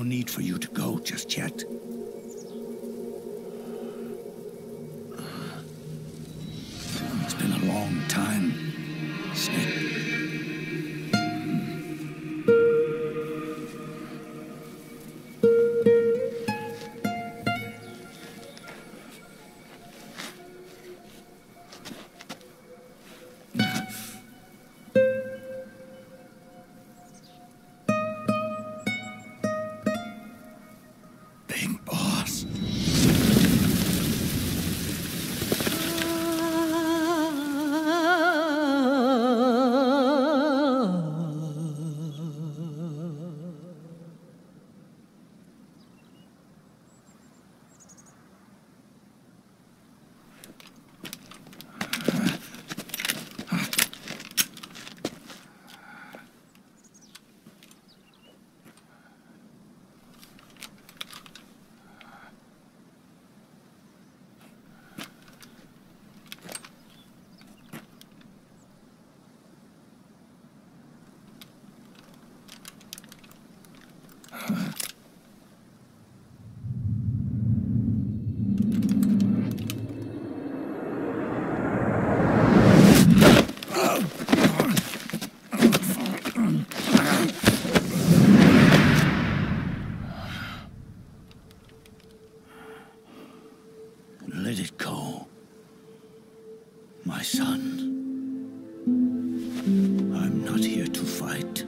need for you to go just yet. It's been a long time, Snake. Let it go, my son. I'm not here to fight.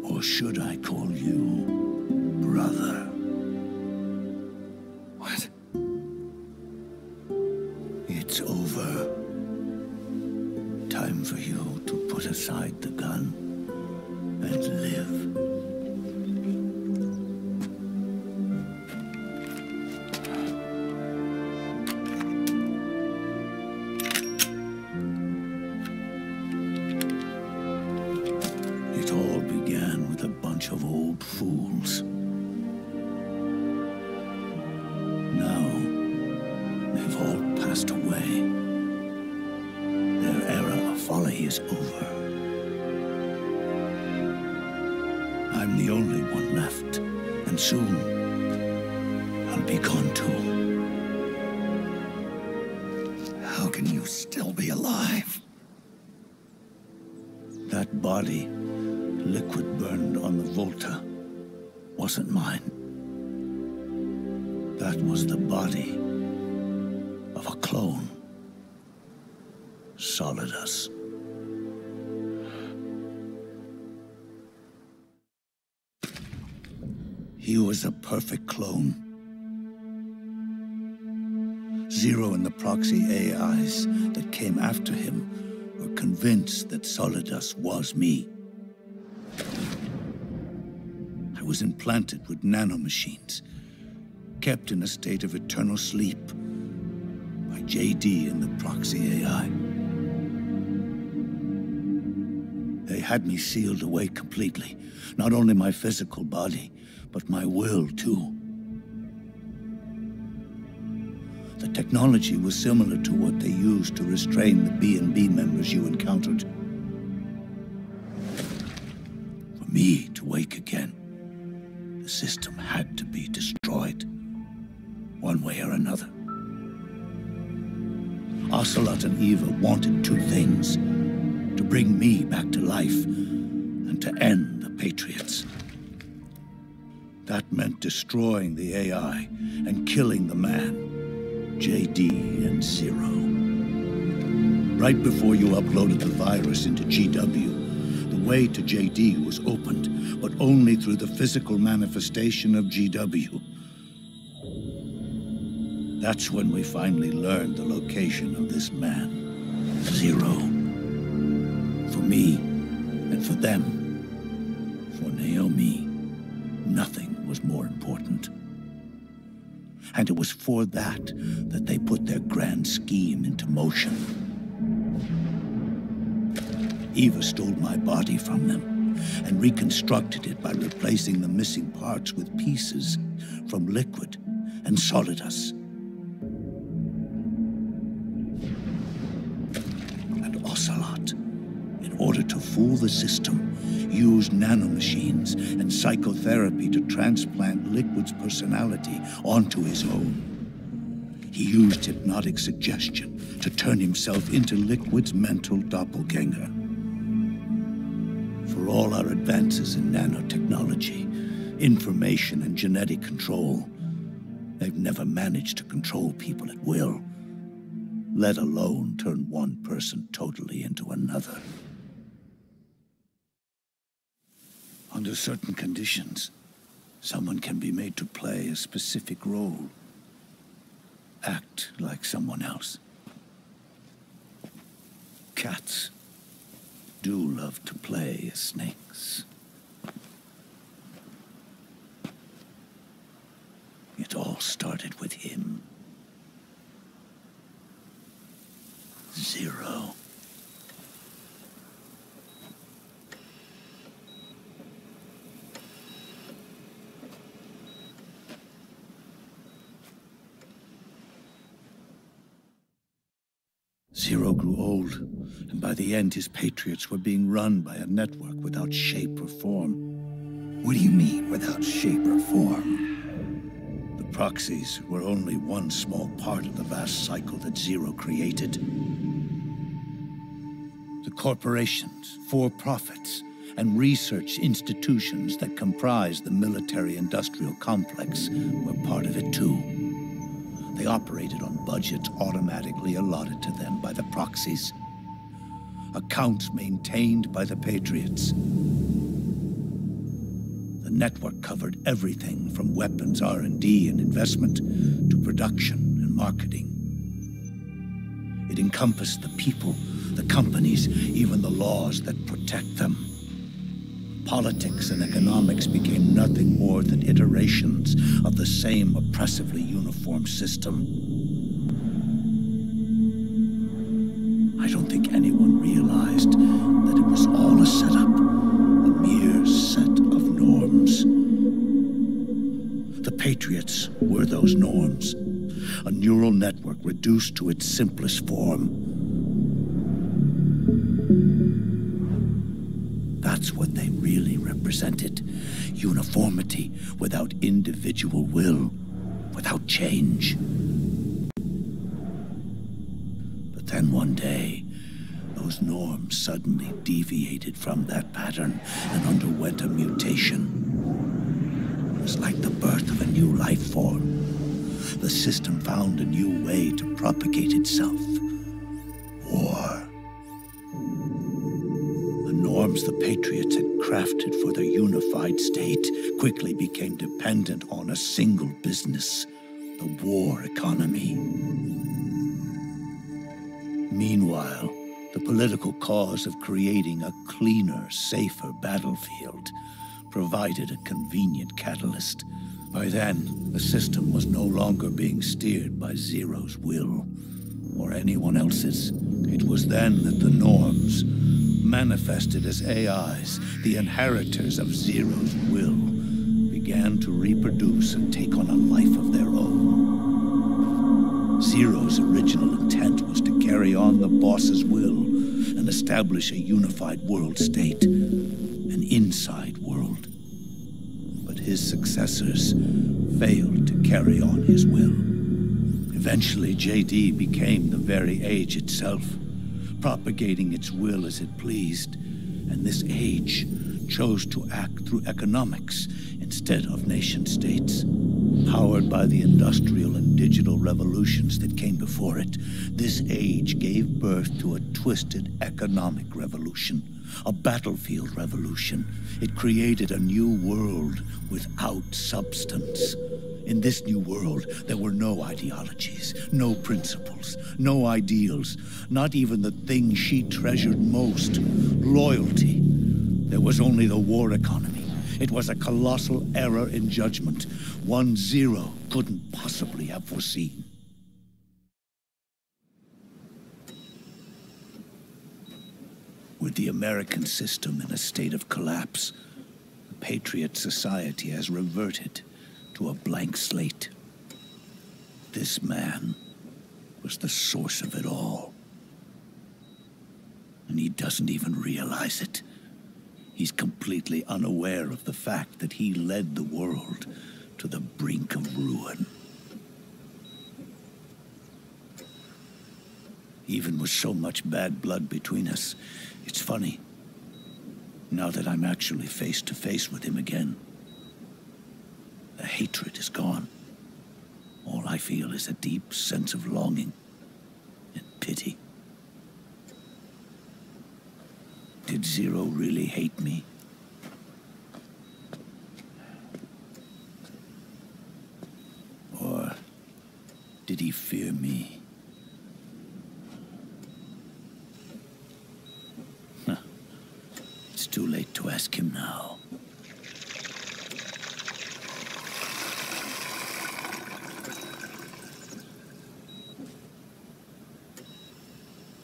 Or should I call you brother? What? It's over. Time for you to put aside the gun and live. Of old fools. Now, they've all passed away. Their era of folly is over. I'm the only one left, and soon I'll be gone too. How can you still be alive? That body, liquid burned on the Volta, wasn't mine. That was the body of a clone. Solidus. He was a perfect clone. Zero and the proxy AIs that came after him were convinced that Solidus was me. I was implanted with nanomachines, kept in a state of eternal sleep by JD and the proxy AI. They had me sealed away completely, not only my physical body, but my will too. The technology was similar to what they used to restrain the B&B members you encountered. For me to wake again, the system had to be destroyed, one way or another. Ocelot and Eva wanted two things: to bring me back to life and to end the Patriots. That meant destroying the AI and killing the man, JD and Zero. Right before you uploaded the virus into GW, the way to JD was opened, but only through the physical manifestation of GW. That's when we finally learned the location of this man, Zero. For me, and for them, for Naomi, nothing was more important. And it was for that they put their grand scheme into motion. Eva stole my body from them and reconstructed it by replacing the missing parts with pieces from Liquid and Solidus. And Ocelot, in order to fool the system, used nanomachines and psychotherapy to transplant Liquid's personality onto his own. He used hypnotic suggestion to turn himself into Liquid's mental doppelganger. For all our advances in nanotechnology, information and genetic control, they've never managed to control people at will, let alone turn one person totally into another. Under certain conditions, someone can be made to play a specific role. Act like someone else. Cats do love to play as snakes. It all started with him. Zero. Zero grew old, and by the end his patriots were being run by a network without shape or form. What do you mean, without shape or form? The proxies were only one small part of the vast cycle that Zero created. The corporations, for-profits, and research institutions that comprise the military-industrial complex were part of it too. They operated on budgets automatically allotted to them by the proxies. Accounts maintained by the Patriots. The network covered everything from weapons R&D and investment to production and marketing. It encompassed the people, the companies, even the laws that protect them. Politics and economics became nothing more than iterations of the same oppressively uniform system. I don't think anyone realized that it was all a setup, a mere set of norms. The Patriots were those norms, a neural network reduced to its simplest form. That's what they really represented. Uniformity without individual will, without change. But then one day, those norms suddenly deviated from that pattern and underwent a mutation. It was like the birth of a new life form. The system found a new way to propagate itself. War. Norms the Patriots had crafted for their unified state quickly became dependent on a single business, the war economy. Meanwhile, the political cause of creating a cleaner, safer battlefield provided a convenient catalyst. By then, the system was no longer being steered by Zero's will, or anyone else's. It was then that the norms, manifested as AIs, the inheritors of Zero's will, began to reproduce and take on a life of their own. Zero's original intent was to carry on the boss's will and establish a unified world state, an inside world. But his successors failed to carry on his will. Eventually, JD became the very age itself, propagating its will as it pleased, and this age chose to act through economics instead of nation-states. Powered by the industrial and digital revolutions that came before it, this age gave birth to a twisted economic revolution, a battlefield revolution. It created a new world without substance. In this new world, there were no ideologies, no principles, no ideals, not even the thing she treasured most, loyalty. There was only the war economy. It was a colossal error in judgment, one Zero couldn't possibly have foreseen. With the American system in a state of collapse, the Patriot Society has reverted to a blank slate. This man was the source of it all. And he doesn't even realize it. He's completely unaware of the fact that he led the world to the brink of ruin. Even with so much bad blood between us, it's funny. Now that I'm actually face to face with him again, the hatred is gone. All I feel is a deep sense of longing and pity. Did Zero really hate me? Or did he fear me? Huh. It's too late to ask him now.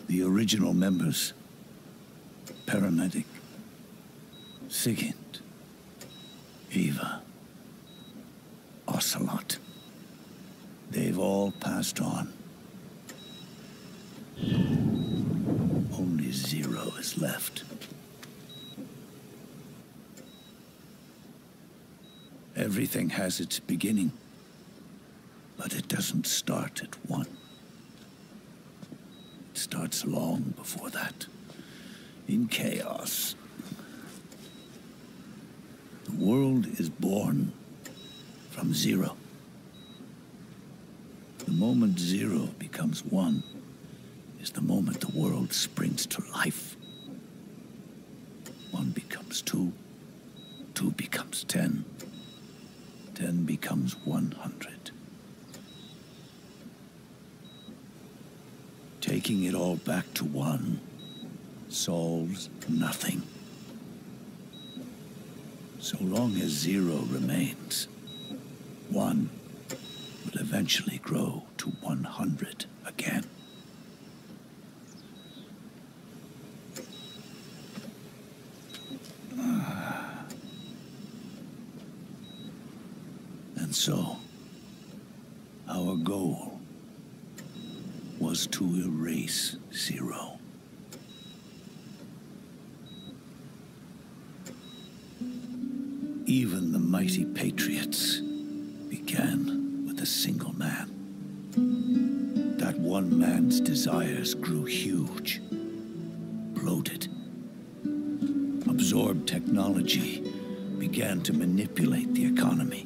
The original members, Paramedic, Sigint, Eva, Ocelot, they've all passed on. Only Zero is left. Everything has its beginning, but it doesn't start at one. It starts long before that, in chaos. The world is born from zero. The moment zero becomes one is the moment the world springs to life. One becomes two, two becomes 10, 10 becomes 100. Taking it all back to one solves nothing. So long as zero remains, one will eventually grow to 100 again. And so, our goal was to erase Zero. Even the mighty Patriots began with a single man. That one man's desires grew huge, bloated, absorbed technology, began to manipulate the economy.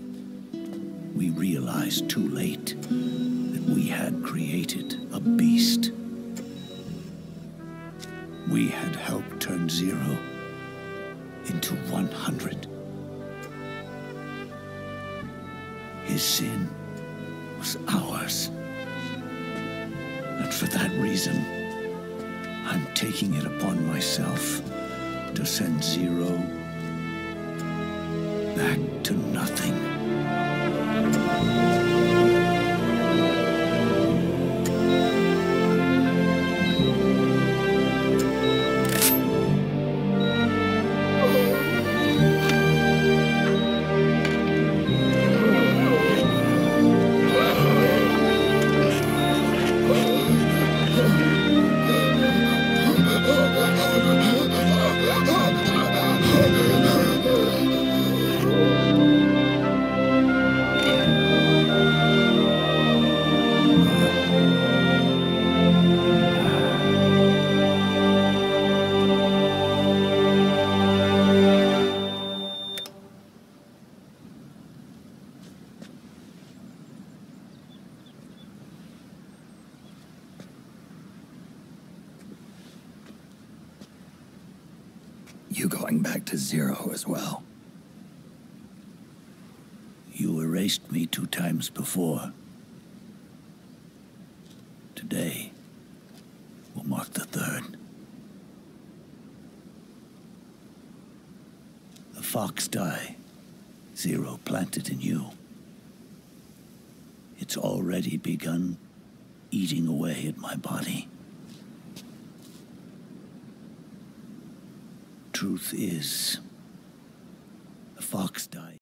We realized too late that we had created a beast. We had helped turn Zero into 100. His sin was ours. And for that reason, I'm taking it upon myself to send Zero back to nothing. You going back to Zero as well? You erased me 2 times before. Today will mark the 3rd. The fox die Zero planted in you. It's already begun eating away at my body. Truth is, the fox died.